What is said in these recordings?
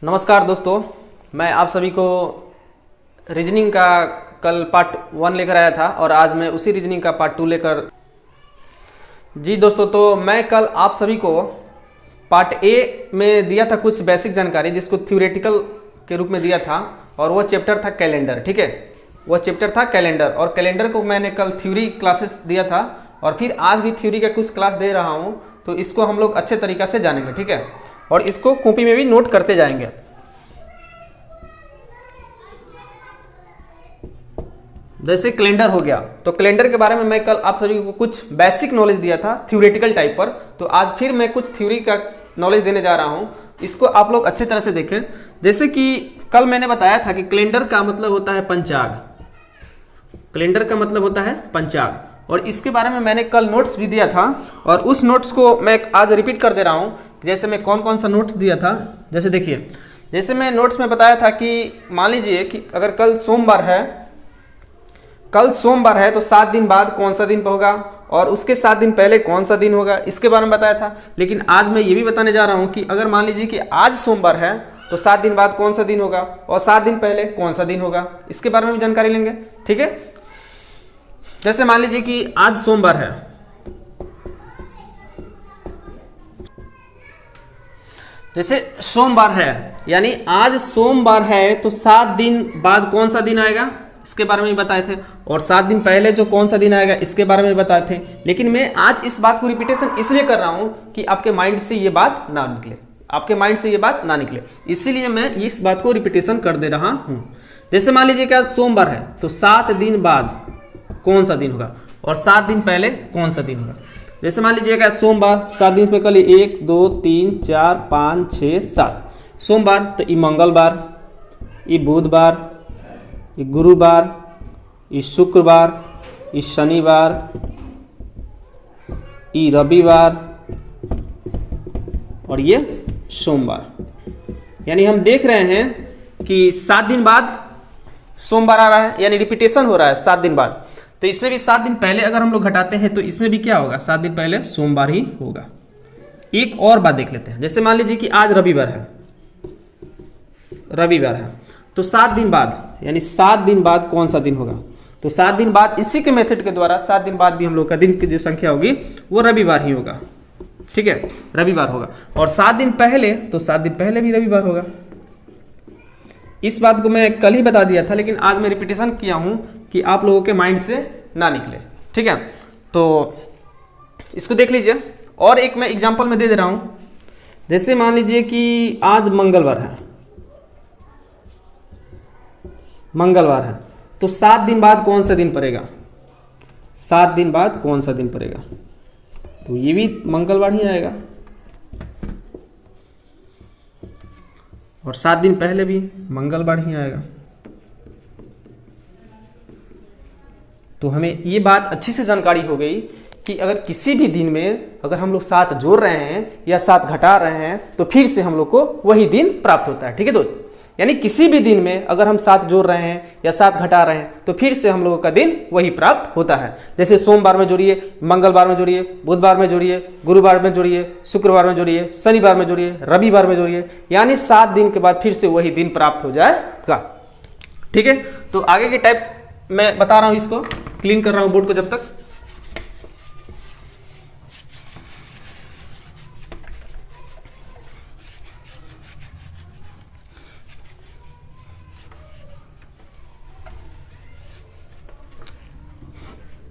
नमस्कार दोस्तों, मैं आप सभी को रीजनिंग का कल पार्ट 1 लेकर आया था और आज मैं उसी रीजनिंग का पार्ट 2 लेकर जी दोस्तों, तो मैं कल आप सभी को पार्ट ए में दिया था कुछ बेसिक जानकारी जिसको थ्योरेटिकल के रूप में दिया था और वो चैप्टर था कैलेंडर। ठीक है, वो चैप्टर था कैलेंडर और कैलेंडर को मैंने कल थ्योरी क्लासेस दिया था और फिर आज भी थ्योरी का कुछ क्लास दे रहा हूँ, तो इसको हम लोग अच्छे तरीक़ा से जानेंगे। ठीक है, और इसको कॉपी में भी नोट करते जाएंगे। जैसे कैलेंडर हो गया, तो कैलेंडर के बारे में मैं कल आप सभी को कुछ बेसिक नॉलेज दिया था थ्योरेटिकल टाइप पर, तो आज फिर मैं कुछ थ्योरी का नॉलेज देने जा रहा हूं। इसको आप लोग अच्छे तरह से देखें। जैसे कि कल मैंने बताया था कि कैलेंडर का मतलब होता है पंचांग। कैलेंडर का मतलब होता है पंचांग, और इसके बारे में मैंने कल नोट्स भी दिया था और उस नोट्स को मैं आज रिपीट कर दे रहा हूं। जैसे मैं कौन कौन सा नोट्स दिया था, जैसे देखिए, जैसे मैं नोट्स में बताया था कि मान लीजिए कि अगर कल सोमवार है तो 7 दिन बाद कौन सा दिन होगा और उसके 7 दिन पहले कौन सा दिन होगा, इसके बारे में बताया था। लेकिन आज मैं ये भी बताने जा रहा हूं कि अगर मान लीजिए कि आज सोमवार है तो 7 दिन बाद कौन सा दिन होगा और 7 दिन पहले कौन सा दिन होगा, इसके बारे में भी जानकारी लेंगे। ठीक है, जैसे मान लीजिए कि आज सोमवार है, जैसे सोमवार है यानी आज सोमवार है तो 7 दिन बाद कौन सा दिन आएगा इसके बारे में बताए थे, और 7 दिन पहले जो कौन सा दिन आएगा इसके बारे में बताए थे। लेकिन मैं आज इस बात को रिपीटेशन इसलिए कर रहा हूं कि आपके माइंड से ये बात ना निकले, आपके माइंड से ये बात ना निकले, इसीलिए मैं इस बात को रिपीटेशन कर दे रहा हूं। जैसे मान लीजिए कि आज सोमवार है तो 7 दिन बाद कौन सा दिन होगा और 7 दिन पहले कौन सा दिन होगा। जैसे मान लीजिए कि आज सोमवार, 7 दिन पे कल 1 2 3 4 5 6 7 सोमवार, तो ये मंगलवार, ये बुधवार, ये गुरुवार, ये शुक्रवार, ये शनिवार, ये रविवार और ये सोमवार। यानी हम देख रहे हैं कि 7 दिन बाद सोमवार आ रहा है, यानी रिपीटेशन हो रहा है 7 दिन बाद। तो इसमें भी 7 दिन पहले अगर हम लोग घटाते हैं तो इसमें भी क्या होगा, 7 दिन पहले सोमवार ही होगा। एक और बात देख लेते हैं। जैसे मान लीजिए कि आज रविवार है तो 7 दिन बाद यानी 7 दिन बाद कौन सा दिन होगा, तो 7 दिन बाद इसी के मेथड के द्वारा 7 दिन बाद भी हम लोग का दिन की जो संख्या होगी वो रविवार ही होगा। ठीक है, रविवार होगा। और 7 दिन पहले तो 7 दिन पहले भी रविवार होगा। इस बात को मैं कल ही बता दिया था, लेकिन आज मैं रिपीटेशन किया हूं कि आप लोगों के माइंड से ना निकले। ठीक है, तो इसको देख लीजिए। और एक मैं एग्जांपल में दे रहा हूं। जैसे मान लीजिए कि आज मंगलवार है तो 7 दिन बाद कौन सा दिन पड़ेगा, 7 दिन बाद कौन सा दिन पड़ेगा, तो ये भी मंगलवार ही आएगा। और 7 दिन पहले भी मंगलवार ही आएगा। तो हमें ये बात अच्छी से जानकारी हो गई कि अगर किसी भी दिन में अगर हम लोग 7 जोड़ रहे हैं या 7 घटा रहे हैं तो फिर से हम लोग को वही दिन प्राप्त होता है। ठीक है दोस्त, यानी किसी भी दिन में अगर हम 7 जोड़ रहे हैं या 7 घटा रहे हैं तो फिर से हम लोगों का दिन वही प्राप्त होता है। जैसे सोमवार में जोड़िए, मंगलवार में जोड़िए, बुधवार में जोड़िए, गुरुवार में जोड़िए, शुक्रवार में जोड़िए, शनिवार में जोड़िए, रविवार में जोड़िए, यानी 7 दिन के बाद फिर से वही दिन प्राप्त हो जाएगा। ठीक है, तो आगे के टाइप्स मैं बता रहा हूं, इसको क्लीन कर रहा हूं बोर्ड को। जब तक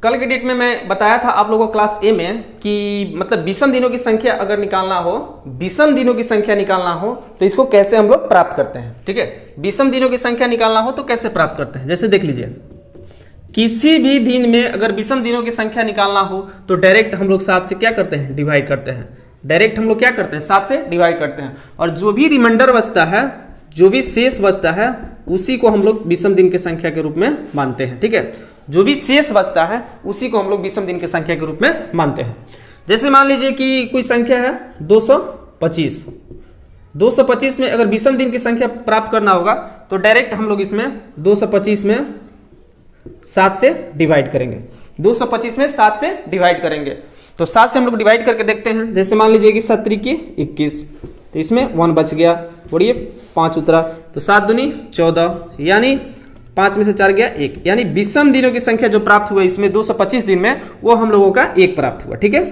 कल के डेट में मैं बताया था आप लोगों को क्लास ए में कि मतलब विषम दिनों की संख्या अगर निकालना हो, विषम दिनों की संख्या निकालना हो तो इसको कैसे हम लोग प्राप्त करते हैं। ठीक है, विषम दिनों की संख्या निकालना हो तो कैसे प्राप्त करते हैं। जैसे देख लीजिए, किसी भी दिन में अगर विषम दिनों की संख्या निकालना हो तो डायरेक्ट हम लोग 7 से क्या करते हैं, डिवाइड करते हैं। डायरेक्ट हम लोग क्या करते हैं, 7 से डिवाइड करते हैं, और जो भी रिमाइंडर बचता है, जो भी शेष बचता है, उसी को हम लोग विषम दिन की संख्या के रूप में मानते हैं। ठीक है, जो भी शेष बचता है उसी को हम लोग विषम दिन की संख्या के रूप में मानते हैं। जैसे मान लीजिए कि कोई संख्या है 225। 225 में अगर विषम दिन की संख्या प्राप्त करना होगा तो डायरेक्ट हम लोग इसमें 225 में 7 से डिवाइड करेंगे। 225 में 7 से डिवाइड करेंगे तो 7 से हम लोग डिवाइड करके देखते हैं। जैसे मान लीजिए कि 7 की 21, तो इसमें 1 बच गया, बोलिए 5 उतरा, तो 7 दूनी 14, यानी 5 में से 4 गया 1, यानी विषम दिनों की संख्या जो प्राप्त हुआ इसमें 225 दिन में, वो हम लोगों का 1 प्राप्त हुआ। ठीक है,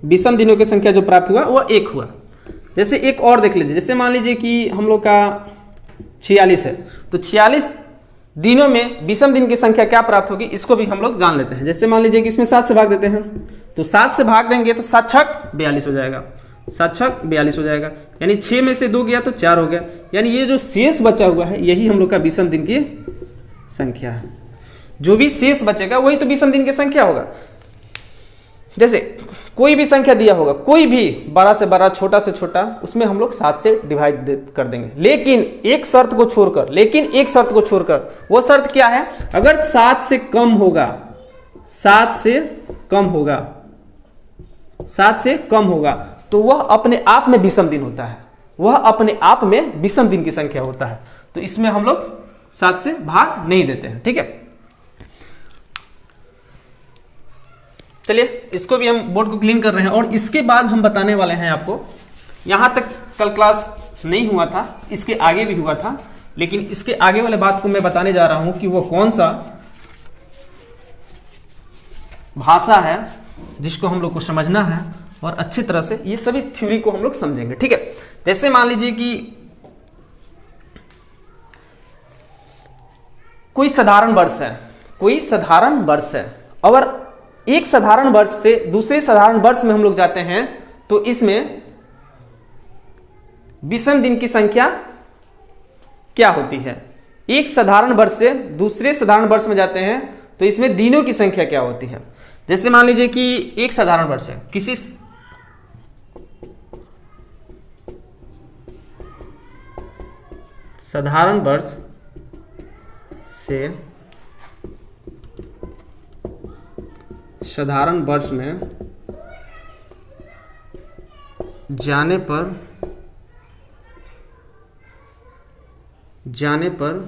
विषम दिनों की संख्या जो प्राप्त हुआ वो 1 हुआ। जैसे एक और देख लीजिए, जैसे मान लीजिए कि हम लोग का 46 है, तो 46 दिनों में विषम दिन की संख्या क्या प्राप्त होगी, इसको भी हम लोग जान लेते हैं। जैसे मान लीजिए कि इसमें 7 से भाग देते हैं, तो 7 से भाग देंगे तो 7 छक 42 हो जाएगा, 7 छक 42 हो जाएगा, यानी 6 में से 2 गया तो 4 हो गया, यानी ये जो शेष बचा हुआ है यही हम लोग का विषम दिन की संख्या है। जो भी शेष बचेगा वही तो विषम दिन की संख्या होगा। जैसे कोई भी संख्या दिया होगा, कोई भी बड़ा से बड़ा छोटा से छोटा, उसमें हम लोग 7 से डिवाइड कर देंगे, लेकिन एक शर्त को छोड़कर, वो शर्त क्या है, अगर 7 से कम होगा, 7 से कम होगा तो वह अपने आप में विषम दिन होता है, वह अपने आप में विषम दिन की संख्या होता है। तो इसमें हम लोग 7 से भाग नहीं देते हैं। ठीक है, चलिए इसको भी हम बोर्ड को क्लीन कर रहे हैं, और इसके बाद हम बताने वाले हैं आपको, यहां तक कल क्लास नहीं हुआ था, इसके आगे भी हुआ था, लेकिन इसके आगे वाले बात को मैं बताने जा रहा हूं कि वो कौन सा भाषा है जिसको हम लोग को समझना है, और अच्छी तरह से ये सभी थ्योरी को हम लोग समझेंगे। ठीक है, जैसे मान लीजिए कि कोई साधारण वर्ष है, और एक साधारण वर्ष से दूसरे साधारण वर्ष में हम लोग जाते हैं, तो इसमें विषम दिन की संख्या क्या होती है। एक साधारण वर्ष से दूसरे साधारण वर्ष में जाते हैं तो इसमें दिनों की संख्या क्या होती है। जैसे मान लीजिए कि एक साधारण वर्ष है, किसी साधारण वर्ष से साधारण वर्ष में जाने पर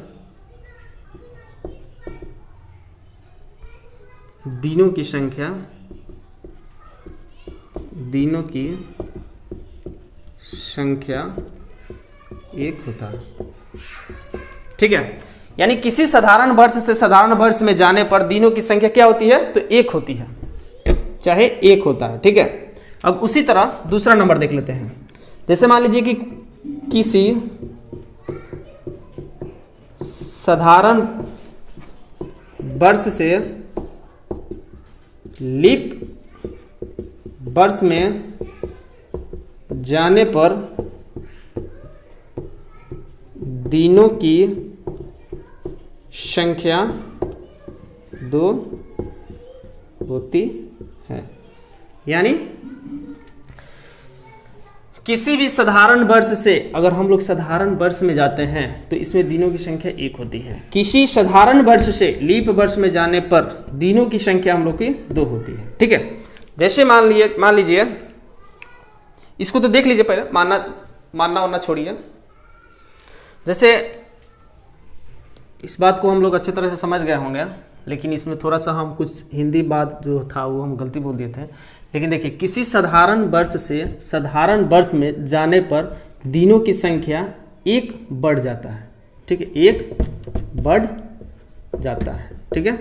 दिनों की संख्या एक होता है। ठीक है, यानी किसी साधारण वर्ष से साधारण वर्ष में जाने पर दिनों की संख्या क्या होती है, तो 1 होती है, चाहे 1 होता है। ठीक है, अब उसी तरह दूसरा नंबर देख लेते हैं। जैसे मान लीजिए कि किसी साधारण वर्ष से लीप वर्ष में जाने पर दिनों की संख्या 2 होती है। यानी किसी भी साधारण वर्ष से अगर हम लोग साधारण वर्ष में जाते हैं तो इसमें दिनों की संख्या 1 होती है। किसी साधारण वर्ष से लीप वर्ष में जाने पर दिनों की संख्या हम लोग की 2 होती है। ठीक है, जैसे मान लीजिए इसको तो देख लीजिए, पहले मानना छोड़िए। जैसे इस बात को हम लोग अच्छे तरह से समझ गए होंगे, लेकिन इसमें थोड़ा सा हम कुछ हिंदी बात जो था वो हम गलती बोल दिए थे। लेकिन देखिए, किसी साधारण वर्ष से साधारण वर्ष में जाने पर दिनों की संख्या 1 बढ़ जाता है। ठीक है, 1 बढ़ जाता है। ठीक है,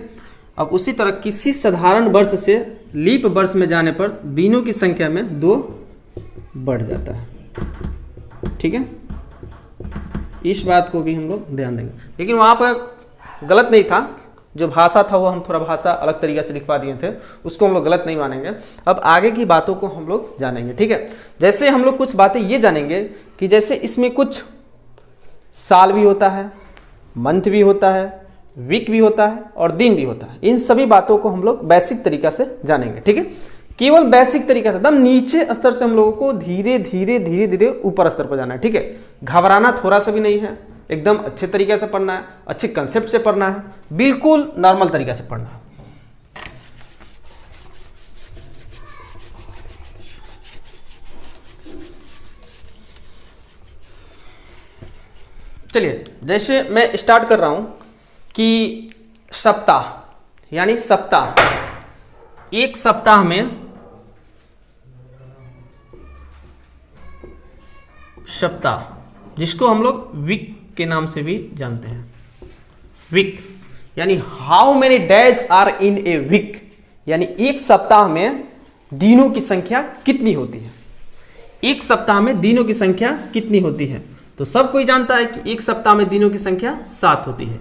अब उसी तरह किसी साधारण वर्ष से लीप वर्ष में जाने पर दिनों की संख्या में 2 बढ़ जाता है। ठीक है, इस बात को भी हम लोग ध्यान देंगे। लेकिन वहाँ पर गलत नहीं था, जो भाषा था वो हम थोड़ा भाषा अलग तरीके से लिखवा दिए थे, उसको हम लोग गलत नहीं मानेंगे। अब आगे की बातों को हम लोग जानेंगे। ठीक है, जैसे हम लोग कुछ बातें ये जानेंगे कि जैसे इसमें कुछ साल भी होता है, मंथ भी होता है, वीक भी होता है और दिन भी होता है। इन सभी बातों को हम लोग बेसिक तरीका से जानेंगे। ठीक है, केवल बेसिक तरीका से, एकदम नीचे स्तर से हम लोगों को धीरे धीरे ऊपर स्तर पर जाना है। ठीक है, घबराना थोड़ा सा भी नहीं है, एकदम अच्छे तरीके से पढ़ना है, अच्छे कंसेप्ट से पढ़ना है, बिल्कुल नॉर्मल तरीके से पढ़ना है। चलिए, जैसे मैं स्टार्ट कर रहा हूं कि सप्ताह, यानी सप्ताह, एक सप्ताह में सप्ताह, जिसको हम लोग वीक के नाम से भी जानते हैं। वीक यानी how many days are in a week, यानी एक सप्ताह में दिनों की संख्या कितनी होती है। एक सप्ताह में दिनों की संख्या कितनी होती है? तो सब कोई जानता है कि एक सप्ताह में दिनों की संख्या 7 होती है।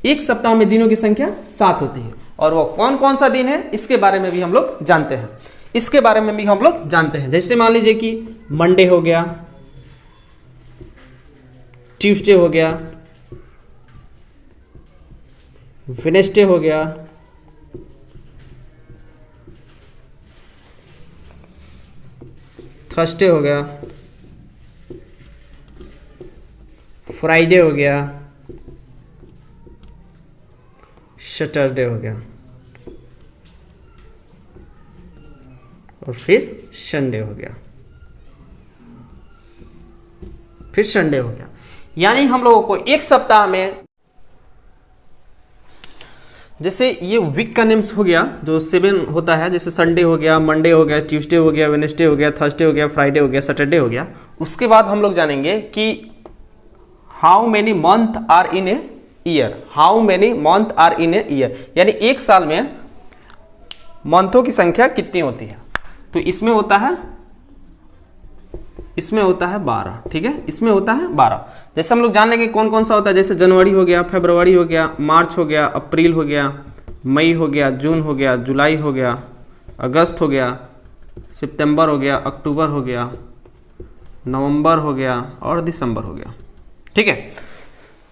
एक सप्ताह में दिनों की संख्या 7 होती है। और वो कौन कौन सा दिन है इसके बारे में भी हम लोग जानते हैं। इसके बारे में भी हम लोग जानते हैं। जैसे मान लीजिए कि मंडे हो गया, ट्यूसडे हो गया, वेडनेसडे हो गया, थर्सडे हो गया, फ्राइडे हो गया, सैटरडे हो गया और फिर संडे हो गया, फिर संडे हो गया। यानी हम लोगों को एक सप्ताह में, जैसे ये वीक का नेम्स हो गया जो 7 होता है, जैसे संडे हो गया, मंडे हो गया, ट्यूसडे हो गया, वेडनेसडे हो गया, थर्सडे हो गया, फ्राइडे हो गया, सैटरडे हो गया। उसके बाद हम लोग जानेंगे कि how many month are in a year. How many month are in a year, यानी एक साल में मंथों की संख्या कितनी होती है। तो इसमें होता है 12, ठीक है, इसमें होता है 12। जैसे हम लोग जान लेंगे कौन कौन सा होता है, जैसे जनवरी हो गया, फरवरी हो गया, मार्च हो गया, अप्रैल हो गया, मई हो गया, जून हो गया, जुलाई हो गया, अगस्त हो गया, सितंबर हो गया, अक्टूबर हो गया, नवंबर हो गया और दिसंबर हो गया। ठीक है,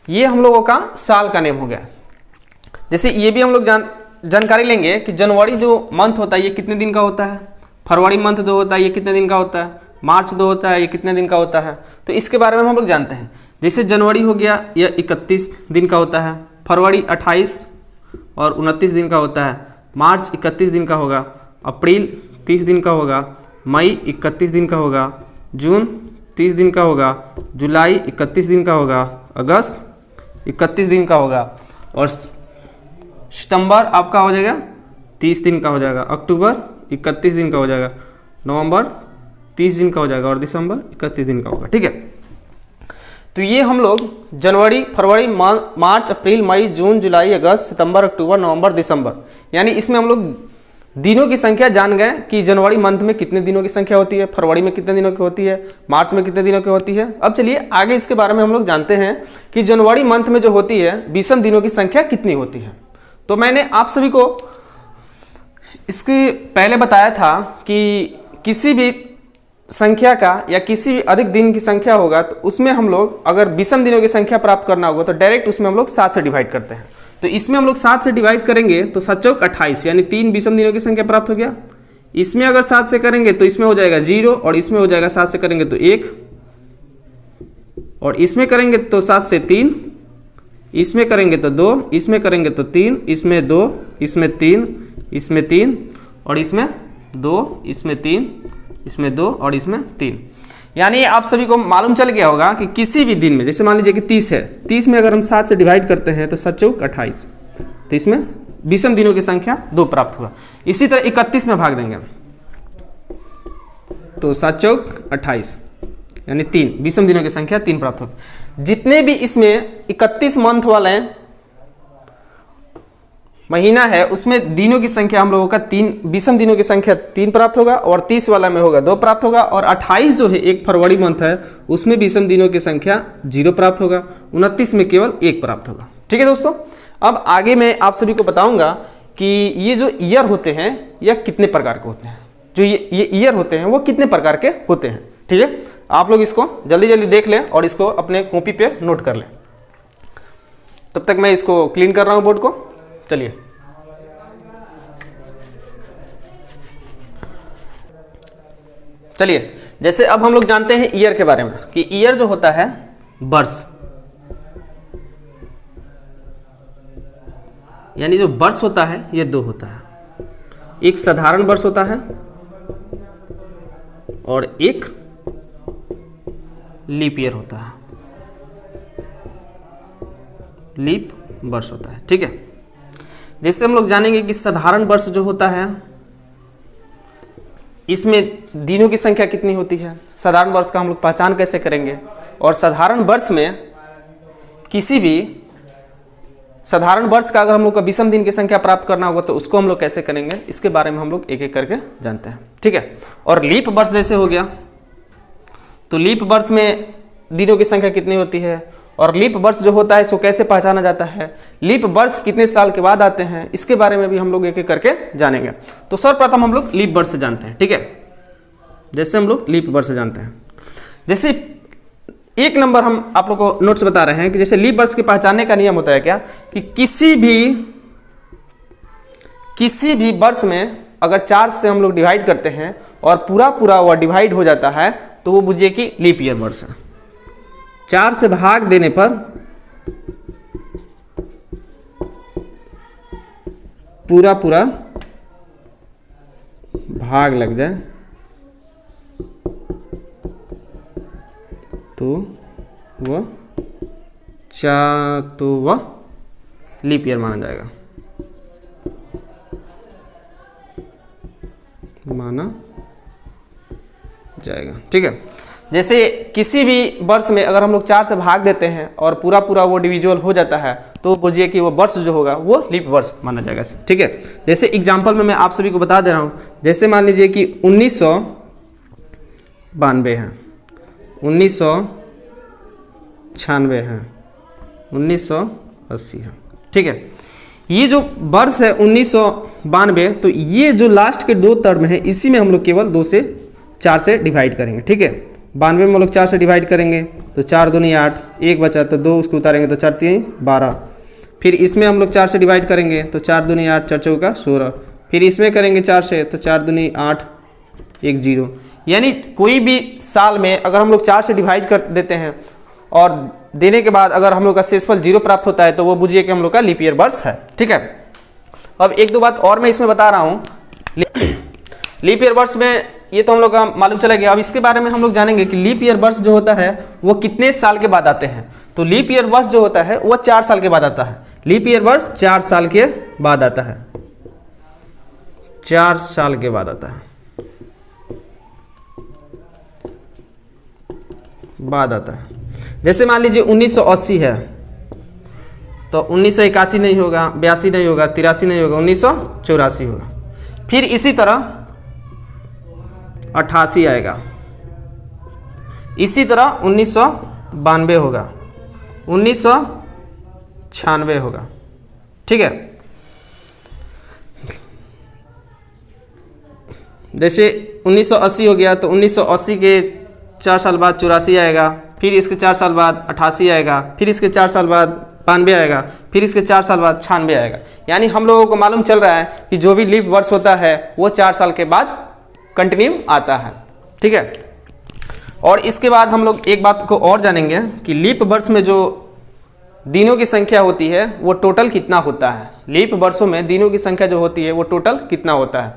ये हम लोगों का साल का नेम हो गया। जैसे ये भी हम लोग जानकारी लेंगे कि जनवरी जो मंथ होता है ये कितने दिन का होता है, फरवरी मंथ जो होता है ये कितने दिन का होता है, मार्च जो होता है ये कितने दिन का होता है। तो इसके बारे में हम लोग जानते हैं। जैसे जनवरी हो गया यह 31 दिन का होता है, फरवरी 28 और 29 दिन का होता है, मार्च 31 दिन का होगा, अप्रैल 30 दिन का होगा, मई 31 दिन का होगा, जून 30 दिन का होगा, जुलाई 31 दिन का होगा, अगस्त 31 दिन का होगा और सितंबर आपका हो जाएगा 30 दिन का हो जाएगा, अक्टूबर 31 दिन का हो जाएगा, नवंबर 30 दिन का हो जाएगा और दिसंबर 31 दिन का होगा। ठीक है, तो ये हम लोग जनवरी, फरवरी, मार्च, अप्रैल, मई, जून, जुलाई, अगस्त, सितंबर, अक्टूबर, नवंबर, दिसंबर, यानी इसमें हम लोग दिनों की संख्या जान गए कि जनवरी मंथ में कितने दिनों की संख्या होती है, फरवरी में कितने दिनों की होती है, मार्च में कितने दिनों की होती है। अब चलिए आगे इसके बारे में हम लोग जानते हैं कि जनवरी मंथ में जो होती है विषम दिनों की संख्या कितनी होती है। तो मैंने आप सभी को इसके पहले बताया था कि किसी भी संख्या का या किसी भी अधिक दिन की संख्या होगा तो उसमें हम लोग अगर विषम दिनों की संख्या प्राप्त करना होगा तो डायरेक्ट उसमें हम लोग 7 से डिवाइड करते हैं। तो इसमें हम लोग 7 से डिवाइड करेंगे तो 7 चौक 28, यानी 3 विषम दिनों की संख्या प्राप्त हो गया। इसमें अगर 7 से करेंगे तो इसमें हो जाएगा 0 और इसमें हो जाएगा 7 से करेंगे तो 1 और इसमें करेंगे तो 7 से 3, इसमें करेंगे तो 2, इसमें करेंगे तो 3, इसमें 2, इसमें 3, इसमें 3 और इसमें 2, इसमें 3, इसमें 2 और इसमें 3। यानी आप सभी को मालूम चल गया होगा कि किसी भी दिन में, जैसे मान लीजिए कि 30 है, 30 में अगर हम 7 से डिवाइड करते हैं तो 7 चौक 28, तो इसमें विषम दिनों की संख्या 2 प्राप्त हुआ। इसी तरह 31 में भाग देंगे तो 7 चौक 28 यानी 3, विषम दिनों की संख्या 3 प्राप्त होगी। जितने भी इसमें 31 मंथ वाले महीना है उसमें दिनों की संख्या हम लोगों का 3, विषम दिनों की संख्या 3 प्राप्त होगा और 30 वाला में होगा 2 प्राप्त होगा और 28 जो है 1 फरवरी मंथ है उसमें विषम दिनों की संख्या 0 प्राप्त होगा, 29 में केवल 1 प्राप्त होगा। ठीक है दोस्तों, अब आगे मैं आप सभी को बताऊंगा कि ये जो ईयर होते हैं यह कितने प्रकार के होते हैं, जो ये ईयर होते हैं वो कितने प्रकार के होते हैं। ठीक है, आप लोग इसको जल्दी जल्दी देख लें और इसको अपने कॉपी पे नोट कर लें। तब तक मैं इसको क्लीन कर रहा हूं बोर्ड को। चलिए जैसे अब हम लोग जानते हैं ईयर के बारे में कि ईयर जो होता है वर्ष, यानी जो वर्ष होता है ये 2 होता है। एक साधारण वर्ष होता है और एक लीप ईयर होता है, लीप वर्ष होता है। ठीक है, जैसे हम लोग जानेंगे कि साधारण वर्ष जो होता है इसमें दिनों की संख्या कितनी होती है, साधारण वर्ष का हम लोग पहचान कैसे करेंगे, और साधारण वर्ष में किसी भी साधारण वर्ष का अगर हम लोग का विषम दिन की संख्या प्राप्त करना होगा तो उसको हम लोग कैसे करेंगे, इसके बारे में हम लोग एक एक करके जानते हैं। ठीक है। और लीप वर्ष जैसे हो गया, तो लीप वर्ष में दिनों की संख्या कितनी होती है, और लीप वर्ष जो होता है इसको कैसे पहचाना जाता है, लीप वर्ष कितने साल के बाद आते हैं, इसके बारे में भी हम लोग एक एक करके जानेंगे। तो सर्वप्रथम हम लोग लीप वर्ष जानते हैं। ठीक है। जैसे हम लोग लीप वर्ष जानते हैं, जैसे एक नंबर हम आप लोग को नोट्स बता रहे हैं कि जैसे लीप वर्ष के पहचानने का नियम होता है क्या, कि किसी भी वर्ष में अगर 4 से हम लोग डिवाइड करते हैं और पूरा पूरा वह डिवाइड हो जाता है तो वो बुझिए कि लीप ईयर वर्ष है। 4 से भाग देने पर पूरा पूरा भाग लग जाए तो वह लीप ईयर माना जाएगा, ठीक है। जैसे किसी भी वर्ष में अगर हम लोग 4 से भाग देते हैं और पूरा पूरा वो डिविजुअल हो जाता है तो बुझिए कि वो वर्ष जो होगा वो लीप वर्ष माना जाएगा। ठीक है। जैसे एग्जांपल में मैं आप सभी को बता दे रहा हूँ, जैसे मान लीजिए कि 1992 है, 1996 है, 1980 है। ठीक है। ये जो वर्ष है 1992, तो ये जो लास्ट के 2 टर्म है इसी में हम लोग केवल 2 से 4 से डिवाइड करेंगे। ठीक है। 92 में हम लोग 4 से डिवाइड करेंगे तो 4 दूनी 8, 1 बचा तो 2 उसको उतारेंगे तो 4 3 12। फिर इसमें हम लोग 4 से डिवाइड करेंगे तो 4 दूनी 8, 4 चौका 16। फिर इसमें करेंगे 4 से तो 4 दूनी 8, 1 0। यानी कोई भी साल में अगर हम लोग 4 से डिवाइड कर देते हैं और देने के बाद अगर हम लोग का शेषफल 0 प्राप्त होता है तो वो बुझिए कि हम लोग का लीप ईयर वर्ष है। ठीक है। अब 1-2 बात और मैं इसमें बता रहा हूँ। लीप ईयर वर्ष में ये तो हम लोग का मालूम चला गया। अब इसके बारे में हम लोग जानेंगे कि लीप ईयर वर्ष जो होता है वो कितने साल के बाद आते हैं। तो लीप ईयर वर्ष जो होता है वो 4 साल के बाद आता है। लीप ईयर वर्ष 4 साल के बाद आता है, 4 साल के बाद आता है, जैसे मान लीजिए 1980 है तो 1981 नहीं होगा, 82 नहीं होगा, 83 नहीं होगा, 1984 होगा। फिर इसी तरह 88 आएगा, इसी तरह 1992 होगा, 1996 होगा। ठीक है। जैसे 1980 हो गया तो 1980 के 4 साल बाद 84 आएगा, फिर इसके 4 साल बाद 88 आएगा, फिर इसके 4 साल बाद 92 आएगा, फिर इसके 4 साल बाद 96 आएगा। यानी हम लोगों को मालूम चल रहा है कि जो भी लीप वर्ष होता है वो 4 साल के बाद कंटिन्यू आता है। ठीक है। और इसके बाद हम लोग एक बात को और जानेंगे कि लीप वर्ष में जो दिनों की संख्या होती है वो टोटल कितना होता है। लीप वर्षों में दिनों की संख्या जो होती है वो टोटल कितना होता है।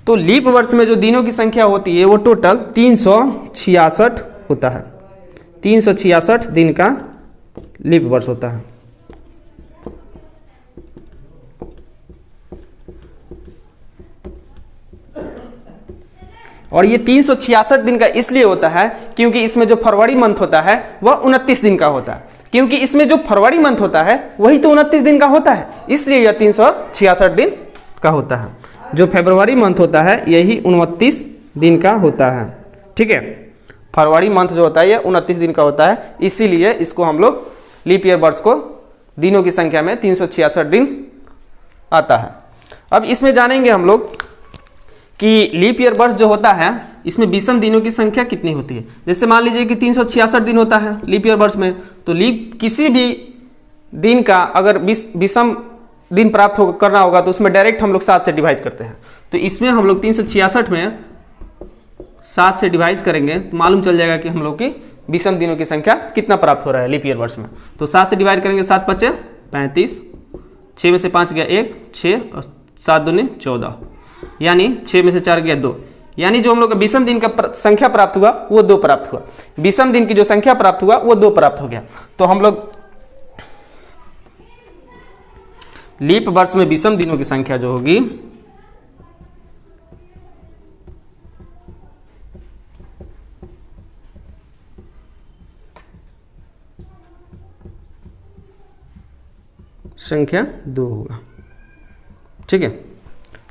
तो लीप वर्ष में जो दिनों की संख्या होती है वो टोटल 366 होता है। 366 दिन का लीप वर्ष होता है। और ये 366 दिन का इसलिए होता है क्योंकि इसमें जो फरवरी मंथ होता है वह 29 दिन का होता है। क्योंकि इसमें जो फरवरी मंथ होता है वही तो 29 दिन का होता है, इसलिए यह 366 दिन का होता है। जो फरवरी मंथ होता है यही 29 दिन का होता है। ठीक है। फरवरी मंथ जो होता है यह 29 दिन का होता है, इसीलिए इसको हम लोग लीप ईयर वर्ष को दिनों की संख्या में 366 दिन आता है। अब इसमें जानेंगे हम लोग कि लीप ईयर वर्ष जो होता है इसमें विषम दिनों की संख्या कितनी होती है। जैसे मान लीजिए कि 366 दिन होता है लीप ईयर वर्ष में, तो लीप किसी भी दिन का अगर विषम दिन प्राप्त करना होगा तो उसमें डायरेक्ट हम लोग 7 से डिवाइड करते हैं। तो इसमें हम लोग 366 में 7 से डिवाइड करेंगे तो मालूम चल जाएगा कि हम लोग की विषम दिनों की संख्या कितना प्राप्त हो रहा है लीप ईयर वर्ष में। तो 7 से डिवाइड करेंगे, 7 5 35, 6 में से 5 गया 1, 6 और 7 दूनी 14, यानी 6 में से 4 गया 2। यानी जो हम लोग का विषम दिन का संख्या प्राप्त हुआ वो 2 प्राप्त हुआ। विषम दिन की जो संख्या प्राप्त हुआ वो 2 प्राप्त हो गया। तो हम लोग लीप वर्ष में विषम दिनों की संख्या जो होगी संख्या 2 होगा। ठीक है,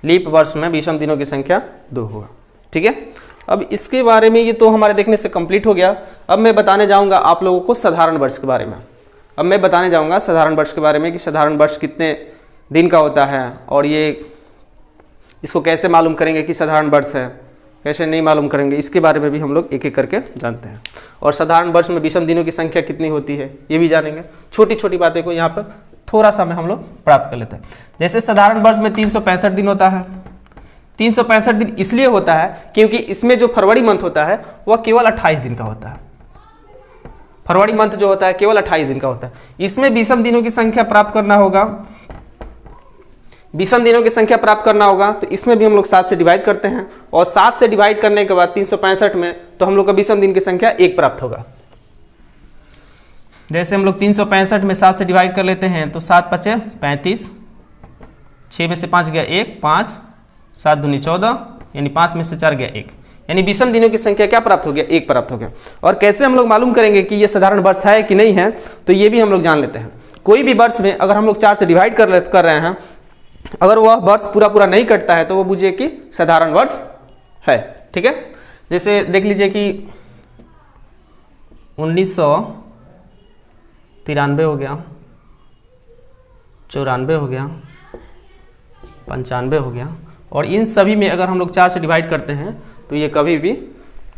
लीप वर्ष में विषम दिनों की संख्या 2 होगा। ठीक है, अब इसके बारे में ये तो हमारे देखने से कंप्लीट हो गया। अब मैं बताने जाऊंगा आप लोगों को साधारण वर्ष के बारे में। अब मैं बताने जाऊंगा साधारण वर्ष के बारे में कि साधारण वर्ष कितने दिन का होता है और ये इसको कैसे मालूम करेंगे कि साधारण वर्ष है, कैसे नहीं मालूम करेंगे, इसके बारे में भी हम लोग एक एक करके जानते हैं। और साधारण वर्ष में विषम दिनों की संख्या कितनी होती है ये भी जानेंगे। छोटी छोटी बातें को यहाँ पर थोड़ा सा में हम लोग प्राप्त कर लेते हैं। जैसे साधारण वर्ष में 365 दिन होता है। 365 दिन इसलिए होता है क्योंकि इसमें जो फरवरी मंथ होता है वह केवल 28 दिन का होता है। फरवरी मंथ जो होता है केवल 28 दिन का होता है। इसमें विषम दिनों की संख्या प्राप्त करना होगा। विषम दिनों की संख्या प्राप्त करना होगा तो इसमें भी हम लोग 7 से डिवाइड करते हैं और 7 से डिवाइड करने के बाद 365 में तो हम लोग का विषम दिन की संख्या 1 प्राप्त होगा। जैसे हम लोग 365 में 7 से डिवाइड कर लेते हैं तो 7 पचे 35, 6 में से 5 गया 1, 5, 7 दूनी 14, यानी 5 में से 4 गया 1, यानी विषम दिनों की संख्या क्या प्राप्त हो गया? 1 प्राप्त हो गया। और कैसे हम लोग मालूम करेंगे कि ये साधारण वर्ष है कि नहीं है, तो ये भी हम लोग जान लेते हैं। कोई भी वर्ष में अगर हम लोग 4 से डिवाइड कर रहे हैं, अगर वह वर्ष पूरा नहीं कटता है तो वो बुझिए कि साधारण वर्ष है। ठीक है, जैसे देख लीजिए कि 1993 हो गया, 94 हो गया, 95 हो गया, और इन सभी में अगर हम लोग 4 से डिवाइड करते हैं तो ये कभी भी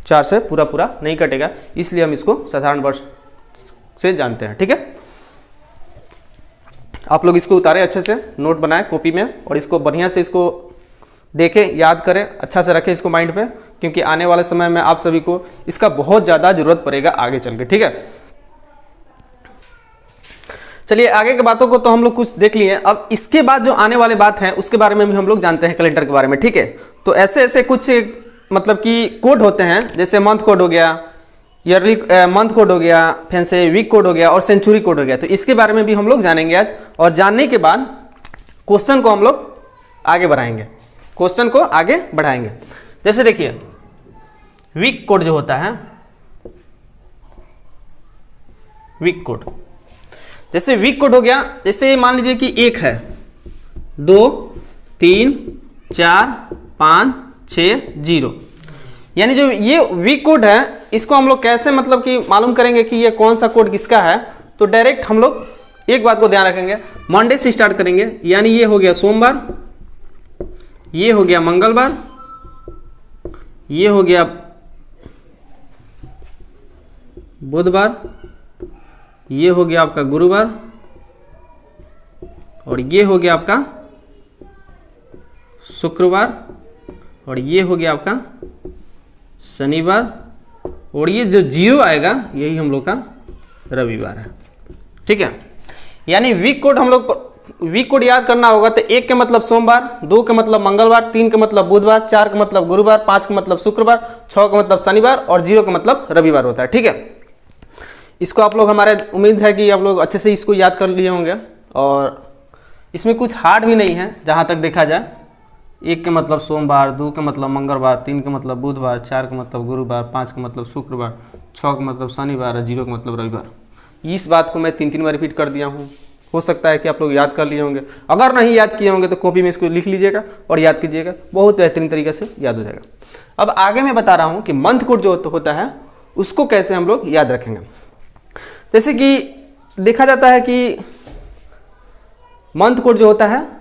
4 से पूरा नहीं कटेगा, इसलिए हम इसको साधारण वर्ष से जानते हैं। ठीक है, आप लोग इसको उतारें, अच्छे से नोट बनाएं कॉपी में और इसको बढ़िया से इसको देखें, याद करें, अच्छा से रखें इसको माइंड पे, क्योंकि आने वाले समय में आप सभी को इसका बहुत ज़्यादा जरूरत पड़ेगा आगे चल के। ठीक है, चलिए आगे की बातों को तो हम लोग कुछ देख लिए। अब इसके बाद जो आने वाले बात है उसके बारे में भी हम लोग जानते हैं, कैलेंडर के बारे में। ठीक है, तो ऐसे कुछ मतलब कि कोड होते हैं, जैसे मंथ कोड हो गया, ईयरली मंथ कोड हो गया, फिर से वीक कोड हो गया और सेंचुरी कोड हो गया। तो इसके बारे में भी हम लोग जानेंगे आज, और जानने के बाद क्वेश्चन को हम लोग आगे बढ़ाएंगे, क्वेश्चन को आगे बढ़ाएंगे। जैसे देखिए वीक कोड जो होता है, वीक कोड, जैसे वीक कोड हो गया, जैसे मान लीजिए कि 1 है, 2, 3, 4, 5, 6, 0, यानी जो ये वीक कोड है इसको हम लोग कैसे मतलब कि मालूम करेंगे कि ये कौन सा कोड किसका है। तो डायरेक्ट हम लोग एक बात को ध्यान रखेंगे, मंडे से स्टार्ट करेंगे, यानी ये हो गया सोमवार, ये हो गया मंगलवार, ये हो गया बुधवार, ये हो गया आपका गुरुवार, और ये हो गया आपका शुक्रवार, और ये हो गया आपका शनिवार, और ये जो 0 आएगा यही हम लोग का रविवार है। ठीक है, यानी वीक कोड हम लोग वीक कोड याद करना होगा तो 1 का मतलब सोमवार, 2 का मतलब मंगलवार, 3 का मतलब बुधवार, 4 का मतलब गुरुवार, 5 का मतलब शुक्रवार, 6 का मतलब शनिवार और 0 का मतलब रविवार होता है। ठीक है, इसको आप लोग, हमारे उम्मीद है कि आप लोग अच्छे से इसको याद कर लिए होंगे, और इसमें कुछ हार्ड भी नहीं है जहाँ तक देखा जाए। 1 का मतलब सोमवार, 2 का मतलब मंगलवार, 3 का मतलब बुधवार, 4 का मतलब गुरुवार, 5 का मतलब शुक्रवार, 6 का मतलब शनिवार और 0 का मतलब रविवार। इस बात को मैं 3 बार रिपीट कर दिया हूँ, हो सकता है कि आप लोग याद कर लिए होंगे। अगर नहीं याद किए होंगे तो कॉपी में इसको लिख लीजिएगा और याद कीजिएगा, बहुत बेहतरीन तरीके से याद हो जाएगा। अब आगे मैं बता रहा हूँ कि मंथ कोड जो होता है उसको कैसे हम लोग याद रखेंगे। जैसे कि देखा जाता है कि मंथ कोड जो होता है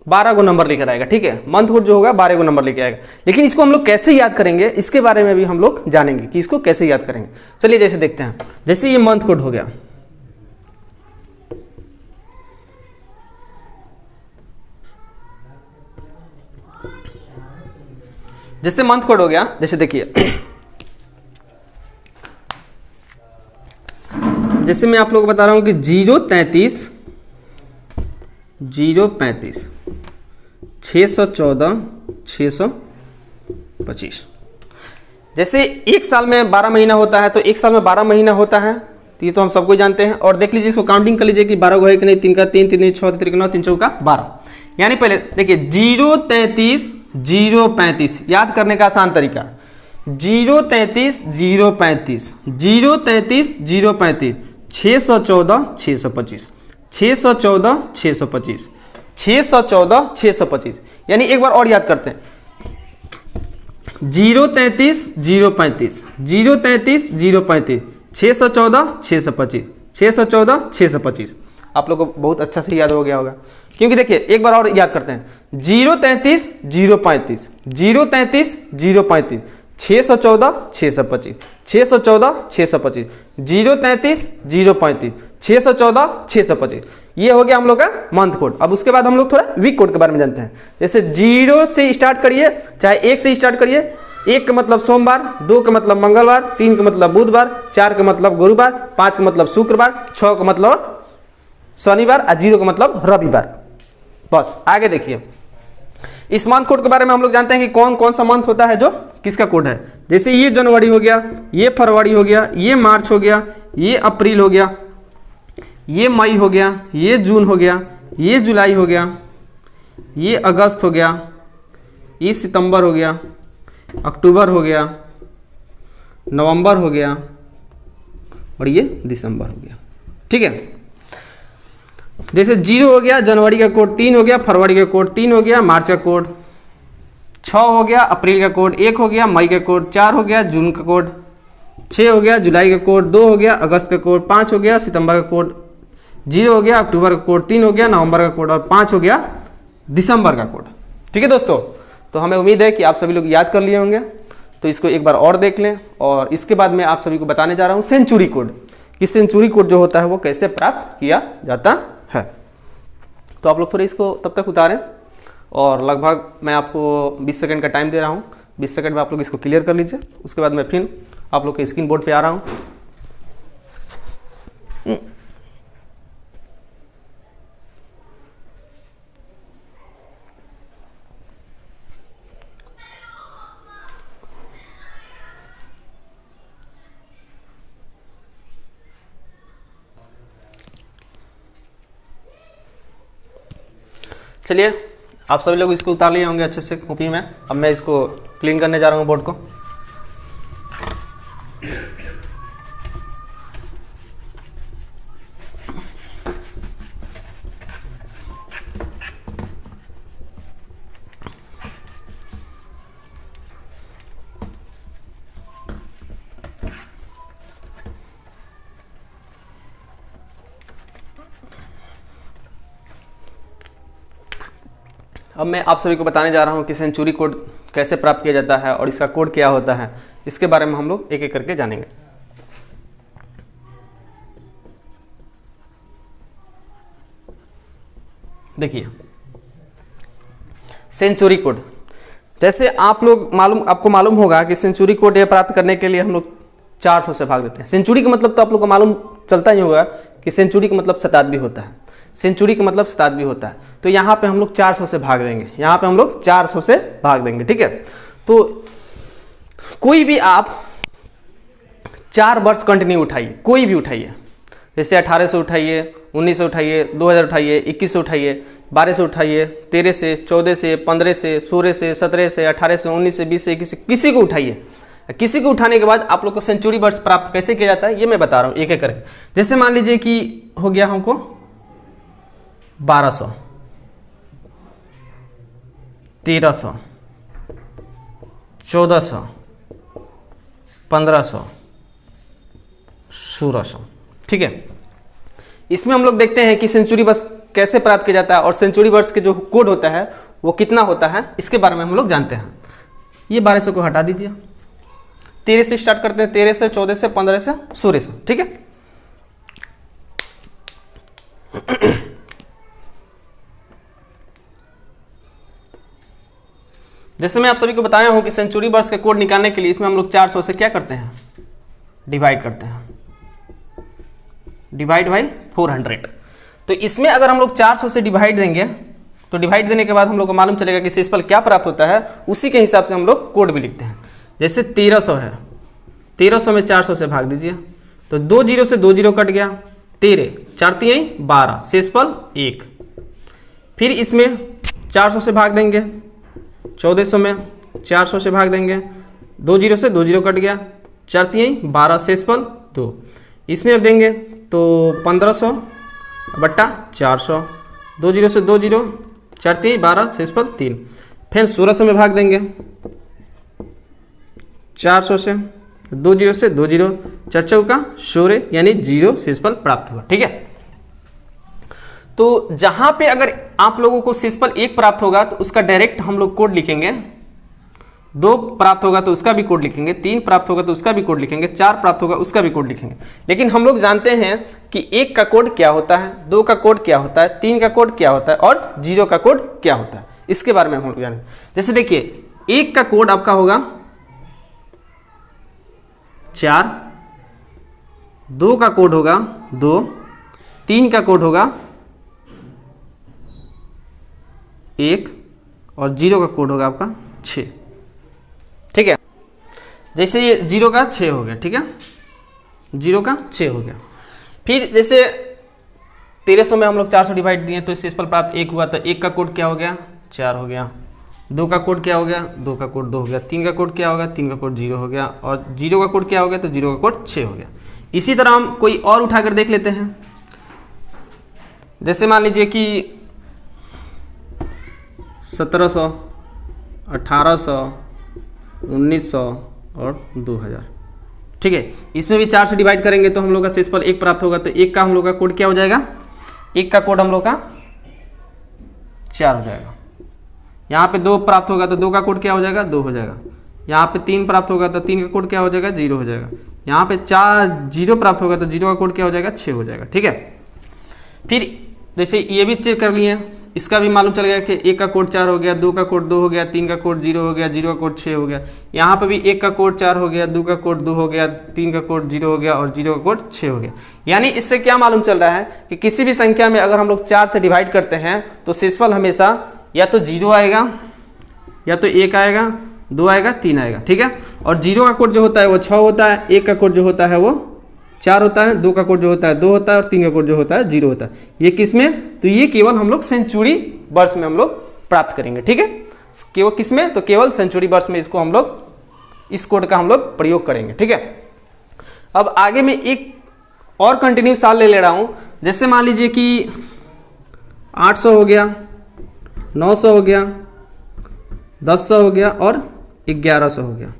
12 गो नंबर लेकर आएगा। ठीक है, मंथ कोड जो होगा 12 गो नंबर लेकर आएगा, लेकिन इसको हम लोग कैसे याद करेंगे इसके बारे में भी हम लोग जानेंगे कि इसको कैसे याद करेंगे। चलिए जैसे देखते हैं, जैसे ये मंथ कोड हो गया, जैसे मंथ कोड हो गया, जैसे देखिए जैसे मैं आप लोगों को बता रहा हूं कि 033 035 614 625। जैसे एक साल में 12 महीना होता है, तो एक साल में 12 महीना होता है, तो ये तो हम सबको जानते हैं। और देख लीजिए, इसको काउंटिंग कर लीजिए कि 12 को है कि नहीं, 3 का 3, 3 6 3 9 3 चौका 12। यानी पहले देखिए 033 035, याद करने का आसान तरीका 033 035 033 035 614 625। 614 625, 614 625। यानी एक बार और याद करते हैं, 033 035, 033 035, 614 625, 614 625। आप लोग को बहुत अच्छा से याद हो गया होगा, क्योंकि देखिए एक बार और याद करते हैं, 033 035, 033 035, 614 625, 614 625, 033 035, 614 625। ये हो गया हम लोग का मंथ कोड। अब उसके बाद हम लोग थोड़ा वीक कोड के बारे में जानते हैं। जैसे 0 से स्टार्ट करिए, चाहे 1 से स्टार्ट करिए। 1 का मतलब सोमवार, 2 का मतलब मंगलवार, 3 का मतलब बुधवार, 4 का मतलब गुरुवार, 5 का मतलब शुक्रवार, 6 का मतलब शनिवार और 0 का मतलब रविवार। बस आगे देखिए, इस मंथ कोड के बारे में हम लोग जानते हैं कि कौन कौन सा मंथ होता है जो किसका कोड है। जैसे ये जनवरी हो गया, ये फरवरी हो गया, ये मार्च हो गया, ये अप्रैल हो गया, ये मई हो गया, ये जून हो गया, ये जुलाई हो गया, ये अगस्त हो गया, ये सितंबर हो गया, अक्टूबर हो गया, नवंबर हो गया और ये दिसंबर हो गया। ठीक है, जैसे 0 हो गया, जनवरी का कोड 3 हो गया, फरवरी का कोड 3 हो गया, मार्च का कोड 6 हो गया, अप्रैल का कोड 1 हो गया, मई का कोड 4 हो गया, जून का कोड 6 हो गया, जुलाई का कोड 2 हो गया, अगस्त का कोड 5 हो गया, सितंबर का कोड 0 हो गया, अक्टूबर का कोड 3 हो गया, नवंबर का कोड और 5 हो गया, दिसंबर का कोड। ठीक है दोस्तों, तो हमें उम्मीद है कि आप सभी लोग याद कर लिए होंगे। तो इसको एक बार और देख लें, और इसके बाद मैं आप सभी को बताने जा रहा हूँ सेंचुरी कोड, कि सेंचुरी कोड जो होता है वो कैसे प्राप्त किया जाता है। तो आप लोग थोड़े इसको तब तक उतारें, और लगभग मैं आपको 20 सेकंड का टाइम दे रहा हूँ। 20 सेकंड में आप लोग इसको क्लियर कर लीजिए। उसके बाद मैं फिर आप लोग के स्क्रीन बोर्ड पे आ रहा हूँ। चलिए, आप सभी लोग इसको उतार लिए होंगे अच्छे से कॉपी में। अब मैं इसको क्लीन करने जा रहा हूँ बोर्ड को। अब मैं आप सभी को बताने जा रहा हूँ कि सेंचुरी कोड कैसे प्राप्त किया जाता है और इसका कोड क्या होता है। इसके बारे में हम लोग एक एक करके जानेंगे। देखिए, सेंचुरी कोड, जैसे आपको मालूम होगा कि सेंचुरी कोड ये प्राप्त करने के लिए हम लोग 400 से भाग देते हैं। सेंचुरी का मतलब तो आप लोग को मालूम चलता ही होगा कि सेंचुरी का मतलब शताब्दी होता है। सेंचुरी का मतलब शताब्दी होता है। तो यहाँ पे हम लोग 400 से भाग देंगे, यहाँ पे हम लोग 400 से भाग देंगे। ठीक है, तो कोई भी आप 4 वर्ष कंटिन्यू उठाइए, कोई भी उठाइए। जैसे 18 से उठाइए, 19 से उठाइए, 2000 उठाइए, 21 से उठाइए, 12 से उठाइए, 13 से, 14 से, 15 से, 16 से, 17 से, 18 से, 19 से, 20 से, 21 से, किसी को उठाइए। किसी को उठाने के बाद आप लोग को सेंचुरी वर्ष प्राप्त कैसे किया जाता है ये मैं बता रहा हूँ एक एक करके। जैसे मान लीजिए कि हो गया हमको 1200, 1300, 1400, 1500, 1600। ठीक है, इसमें हम लोग देखते हैं कि सेंचुरी वर्ष कैसे प्राप्त किया जाता है और सेंचुरी वर्ष के जो कोड होता है वो कितना होता है, इसके बारे में हम लोग जानते हैं। ये 1200 को हटा दीजिए, 13 से स्टार्ट करते हैं, 13 से, 14 से, 15 से, 16 से। ठीक है, जैसे मैं आप सभी को बताया हूं कि सेंचुरी वर्ष के कोड निकालने के लिए इसमें हम लोग 400 से क्या करते हैं, डिवाइड करते हैं, डिवाइड बाई 400। तो इसमें अगर हम लोग 400 से डिवाइड देंगे तो डिवाइड देने के बाद हम लोग को मालूम चलेगा कि शेषफल क्या प्राप्त होता है, उसी के हिसाब से हम लोग कोड भी लिखते हैं। जैसे 1300 है, 1300 में 400 से भाग दीजिए तो 2 जीरो से 2 जीरो कट गया, 13, 4 3 12, शेषफल 1। फिर इसमें 400 से भाग देंगे, 1400 में 400 से भाग देंगे, 2 जीरो से 2 जीरो कट गया, 4 3 12, शेषफल 2। इसमें अब देंगे तो 1500, बट्टा 400, 2 जीरो से 2 जीरो, 4 3 12 शेषफल 3, फिर 1600 में भाग देंगे, 400 से 2 जीरो से 2 जीरो, 4 चौका 16 यानी 0 शेषफल प्राप्त हुआ। ठीक है, तो जहां पे अगर आप लोगों को शेषफल 1 प्राप्त होगा तो उसका डायरेक्ट हम लोग कोड लिखेंगे, 2 प्राप्त होगा तो उसका भी कोड लिखेंगे, 3 प्राप्त होगा तो उसका भी कोड लिखेंगे, 4 प्राप्त होगा उसका भी कोड लिखेंगे। लेकिन हम लोग जानते हैं कि 1 का कोड क्या होता है, 2 का कोड क्या होता है, 3 का कोड क्या होता है और 0 का कोड क्या होता है, इसके बारे में हम लोग जानेंगे। जैसे देखिए 1 का कोड आपका होगा 4, 2 का कोड होगा 2, 3 का कोड होगा 1 और 0 का कोड होगा आपका 6। ठीक है, जैसे ये 0 का 6 हो गया। ठीक है, 0 का 6 हो गया। फिर जैसे 1300 में हम लोग 400 डिवाइड दिए तो शेषफल प्राप्त 1 हुआ, तो 1 का कोड क्या हो गया 4 हो गया, 2 का कोड क्या हो गया 2 का कोड 2 हो गया, 3 का कोड क्या होगा 3 का कोड 0 हो गया और 0 का कोड क्या हो गया तो 0 का कोड 6 हो गया। इसी तरह हम कोई और उठाकर देख लेते हैं। जैसे मान लीजिए कि 1700, 1800, 1900 और 2000। ठीक है, इसमें भी 4 से डिवाइड करेंगे तो हम लोग का शेषफल 1 प्राप्त होगा, तो 1 का हम लोग का कोड क्या हो जाएगा, 1 का कोड हम लोग का 4 हो जाएगा। यहाँ पे 2 प्राप्त होगा तो 2 का कोड क्या हो जाएगा 2 हो जाएगा। यहाँ पे 3 प्राप्त होगा तो 3 का कोड क्या हो जाएगा 0 हो जाएगा। यहाँ पे 0 प्राप्त होगा तो 0 का कोड क्या हो जाएगा 6 हो जाएगा। ठीक है, फिर जैसे ये भी चेक कर लिए, इसका भी मालूम चल गया कि 1 का कोड 4 हो गया, 2 का कोड 2 हो गया, 3 का कोड 0 हो गया, 0 का कोड 6 हो गया। यहाँ पे भी 1 का कोड 4 हो गया, 2 का कोड 2 हो गया, 3 का कोड 0 हो गया और 0 का कोड 6 हो गया। यानी इससे क्या मालूम चल रहा है कि किसी भी संख्या में अगर हम लोग 4 से डिवाइड करते हैं तो शेषफल हमेशा या तो 0 आएगा, या तो 1 आएगा, 2 आएगा, 3 आएगा। ठीक है, और 0 का कोड जो होता है वो 6 होता है, 1 का कोड जो होता है वो 4 होता है, 2 का कोड जो होता है 2 होता है और 3 का कोड जो होता है 0 होता है। ये किस में, तो ये केवल हम लोग सेंचुरी वर्ष में हम लोग प्राप्त करेंगे। ठीक है, केवल किस में, तो केवल सेंचुरी वर्ष में इसको हम लोग इस कोड का हम लोग प्रयोग करेंगे। ठीक है, अब आगे में एक और कंटिन्यू साल ले रहा हूं। जैसे मान लीजिए कि 800 हो गया, 900 हो गया, 1000 हो गया और 1100 हो गया।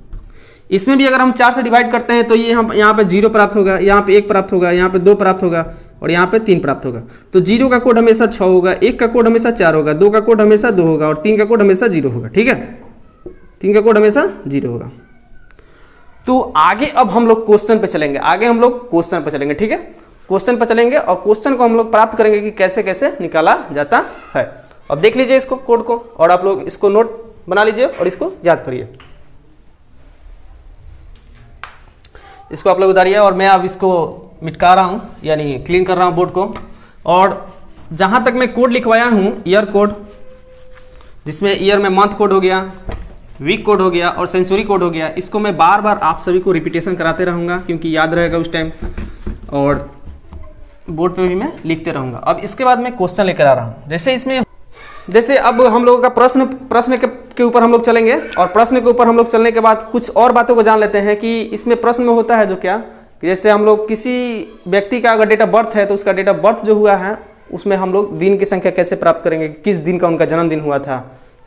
इसमें भी अगर हम 4 से डिवाइड करते हैं तो ये हम यहाँ पे 0 प्राप्त होगा, यहाँ पे 1 प्राप्त होगा, यहाँ पे 2 प्राप्त होगा और यहाँ पे 3 प्राप्त होगा। तो 0 का कोड हमेशा 6 होगा, 1 का कोड हमेशा 4 होगा, 2 का कोड हमेशा 2 होगा और 3 का कोड हमेशा 0 होगा। ठीक है, 3 का कोड हमेशा 0 होगा। तो आगे अब हम लोग क्वेश्चन पे चलेंगे, आगे हम लोग क्वेश्चन पे चलेंगे। ठीक है, क्वेश्चन पे चलेंगे और क्वेश्चन को हम लोग प्राप्त करेंगे कि कैसे कैसे निकाला जाता है। अब देख लीजिए इसको कोड को और आप लोग इसको नोट बना लीजिए और इसको याद करिए। इसको आप लोग उतारिए और मैं अब इसको मिटका रहा हूँ, यानी क्लीन कर रहा हूँ बोर्ड को। और जहाँ तक मैं कोड लिखवाया हूँ ईयर कोड, जिसमें ईयर में मंथ कोड हो गया, वीक कोड हो गया और सेंचुरी कोड हो गया, इसको मैं बार बार आप सभी को रिपीटेशन कराते रहूँगा क्योंकि याद रहेगा उस टाइम, और बोर्ड पे भी मैं लिखते रहूँगा। अब इसके बाद मैं क्वेश्चन लेकर आ रहा हूँ। जैसे अब हम लोगों का प्रश्न के ऊपर हम लोग चलेंगे और प्रश्न के ऊपर हम लोग चलने के बाद कुछ और बातों को जान लेते हैं कि इसमें प्रश्न में होता है जो क्या, जैसे हम लोग किसी व्यक्ति का अगर डेट ऑफ बर्थ है तो उसका डेट ऑफ बर्थ जो हुआ है उसमें हम लोग दिन की संख्या कैसे प्राप्त करेंगे, किस दिन का उनका जन्मदिन हुआ था,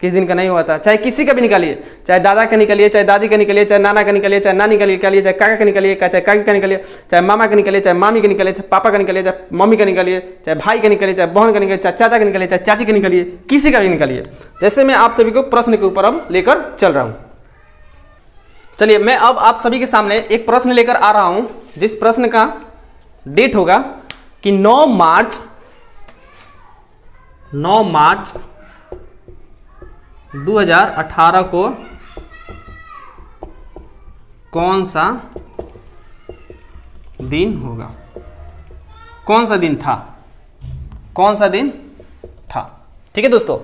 किस दिन का नहीं हुआ था। चाहे किसी का भी निकालिए, चाहे दादा का निकालिए, चाहे दादी का निकालिए, चाहे नाना का निकालिए, चाहे नानी का निकालिए, चाहे काका का निकालिए, चाहे काकी का निकालिए, चाहे मामा का निकालिए, चाहे मामी का निकालिए, चाहे पापा का निकालिए, चाहे मम्मी का निकालिए, चाहे भाई का निकालिए, चाहे बहन का निकालिए, चाहे चाचा का निकालिए, चाहे चाची का निकालिए, किसी का भी निकालिए। जैसे मैं आप सभी को प्रश्न के ऊपर अब लेकर चल रहा हूँ। चलिए मैं अब आप सभी के सामने एक प्रश्न लेकर आ रहा हूं, जिस प्रश्न का डेट होगा कि 9 मार्च 2018 को कौन सा दिन होगा, कौन सा दिन था, कौन सा दिन था। ठीक है दोस्तों,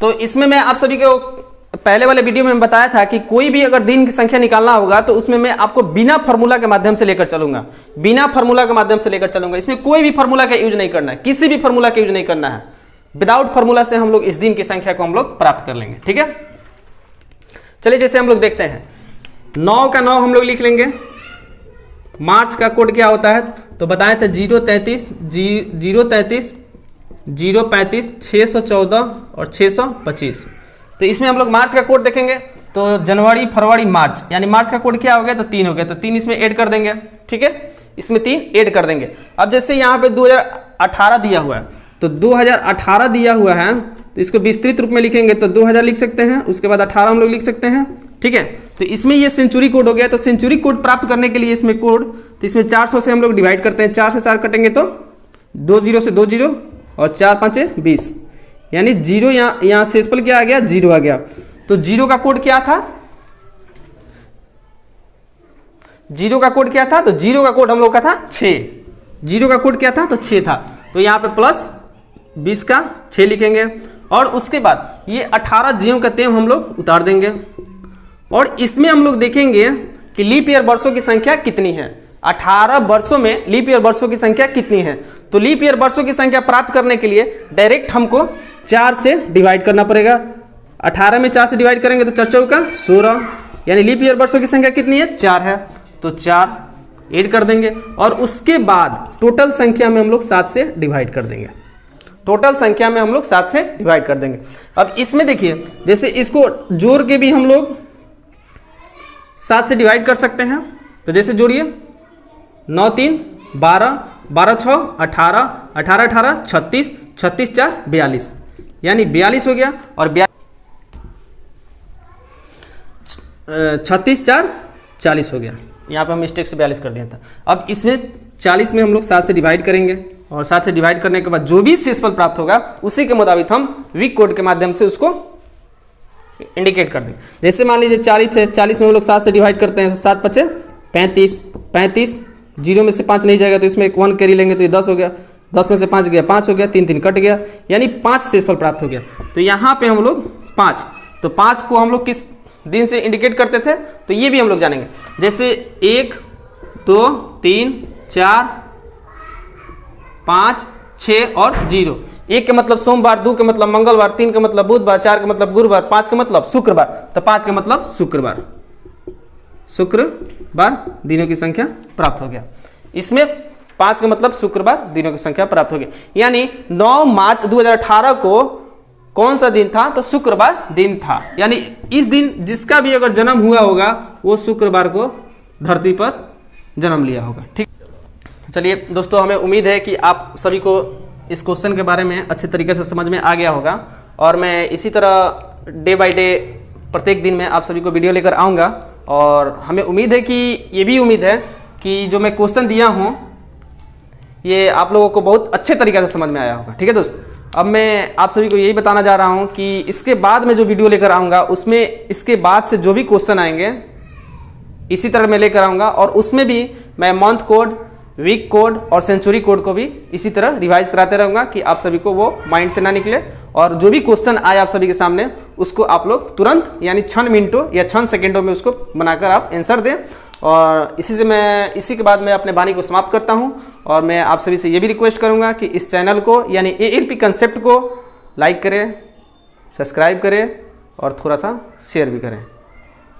तो इसमें मैं आप सभी को पहले वाले वीडियो में बताया था कि कोई भी अगर दिन की संख्या निकालना होगा तो उसमें मैं आपको बिना फार्मूला के माध्यम से लेकर चलूंगा, बिना फार्मूला के माध्यम से लेकर चलूंगा। इसमें कोई भी फार्मूला का यूज नहीं करना है, किसी भी फार्मूला का यूज नहीं करना है। विदाउट फार्मूला से हम लोग इस दिन की संख्या को हम लोग प्राप्त कर लेंगे। ठीक है, चलिए जैसे हम लोग देखते हैं 9 का 9 हम लोग लिख लेंगे, मार्च का कोड क्या होता है, तो बताए थे 033 033 035 614 और 625। तो इसमें हम लोग मार्च का कोड देखेंगे तो जनवरी फरवरी मार्च, यानी मार्च का कोड क्या हो गया, तो 3 हो गया, तो 3 इसमें ऐड कर देंगे। ठीक है, इसमें 3 ऐड कर देंगे। अब जैसे यहाँ पे 2018 दिया हुआ है, तो 2018 दिया हुआ है तो इसको विस्तृत रूप में लिखेंगे तो 2000 लिख सकते हैं, उसके बाद 18 हम लोग लिख सकते हैं। ठीक है, तो इसमें ये सेंचुरी कोड हो गया। तो सेंचुरी कोड प्राप्त करने के लिए इसमें कोड, तो इसमें 400 से हम लोग डिवाइड करते हैं, 4 से 4 कटेंगे तो 2 0 से 2 0 और 4 5 20, यानी 0 यहाँ शेषफल क्या आ गया, 0 आ गया। तो 0 का कोड क्या था, 0 का कोड क्या था, तो 0 का कोड हम लोग का था 6। 0 का कोड क्या था, तो 6 था। तो यहाँ पे प्लस 20 का 6 लिखेंगे और उसके बाद ये 18 ज्यों का त्यों हम लोग उतार देंगे। और इसमें हम लोग देखेंगे कि लीप ईयर वर्षों की संख्या कितनी है। 18 वर्षों में लीप ईयर वर्षों की संख्या कितनी है, तो लीप ईयर वर्षों की संख्या प्राप्त करने के लिए डायरेक्ट हमको 4 से डिवाइड करना पड़ेगा। 18 में 4 से डिवाइड करेंगे तो 4 चौका 16, यानी लीप ईयर वर्षों की संख्या कितनी है, 4 है, तो 4 ऐड कर देंगे। और उसके बाद टोटल संख्या में हम लोग 7 से डिवाइड कर देंगे। टोटल संख्या में हम लोग 7 से डिवाइड कर देंगे। अब इसमें देखिए, जैसे इसको जोड़ के भी हम लोग 7 से डिवाइड कर सकते हैं। तो जैसे जोड़िए, 9 3 12, 12 6 18, 18 18 36, 36 4 42, यानी 42 हो गया। और 36 4 40 हो गया। यहाँ पे हम मिस्टेक से 42 कर दिया था। अब इसमें 40 में हम लोग 7 से डिवाइड करेंगे और 7 से डिवाइड करने के बाद जो भी शेषफल प्राप्त होगा उसी के मुताबिक हम वीक कोड के माध्यम से उसको इंडिकेट कर देंगे। जैसे मान लीजिए 40 है, 40 में हम लोग 7 से डिवाइड करते हैं, 7 5 35, 35 0 में से 5 नहीं जाएगा तो इसमें एक 1 कैरी लेंगे तो ये 10 हो गया, 10 में से 5 गया 5 हो गया, 3 3 कट गया, यानी 5 शेषफल प्राप्त हो गया। तो यहाँ पे हम लोग 5, तो 5 को हम लोग किस दिन से इंडिकेट करते थे, तो ये भी हम लोग जानेंगे। जैसे 1 2 3 4 5 6 और 0। 1 के मतलब सोमवार, 2 के मतलब मंगलवार, 3 के मतलब बुधवार, 4 के मतलब गुरुवार, 5 के मतलब शुक्रवार। तो 5 के मतलब शुक्रवार, शुक्रवार दिनों की संख्या प्राप्त हो गया। इसमें 5 का मतलब शुक्रवार दिनों की संख्या प्राप्त हो गया। यानी 9 मार्च 2018 को कौन सा दिन था, तो शुक्रवार दिन था। यानी इस दिन जिसका भी अगर जन्म हुआ होगा वो शुक्रवार को धरती पर जन्म लिया होगा। ठीक, चलिए दोस्तों, हमें उम्मीद है कि आप सभी को इस क्वेश्चन के बारे में अच्छे तरीके से समझ में आ गया होगा। और मैं इसी तरह डे बाय डे प्रत्येक दिन में आप सभी को वीडियो लेकर आऊँगा। और हमें उम्मीद है कि ये भी उम्मीद है कि जो मैं क्वेश्चन दिया हूँ ये आप लोगों को बहुत अच्छे तरीके से समझ में आया होगा। ठीक है दोस्तों, अब मैं आप सभी को यही बताना जा रहा हूँ कि इसके बाद में जो वीडियो लेकर आऊँगा उसमें इसके बाद से जो भी क्वेश्चन आएंगे इसी तरह मैं लेकर आऊँगा। और उसमें भी मैं मंथ कोड, वीक कोड और सेंचुरी कोड को भी इसी तरह रिवाइज कराते रहूँगा कि आप सभी को वो माइंड से ना निकले। और जो भी क्वेश्चन आए आप सभी के सामने उसको आप लोग तुरंत यानी क्षण मिनटों या क्षण सेकेंडों में उसको बनाकर आप आंसर दें। और इसी के बाद मैं अपने वाणी को समाप्त करता हूं। और मैं आप सभी से ये भी रिक्वेस्ट करूंगा कि इस चैनल को यानी एएलपी कंसेप्ट को लाइक करें, सब्सक्राइब करें और थोड़ा सा शेयर भी करें।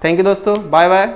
थैंक यू दोस्तों, बाय बाय।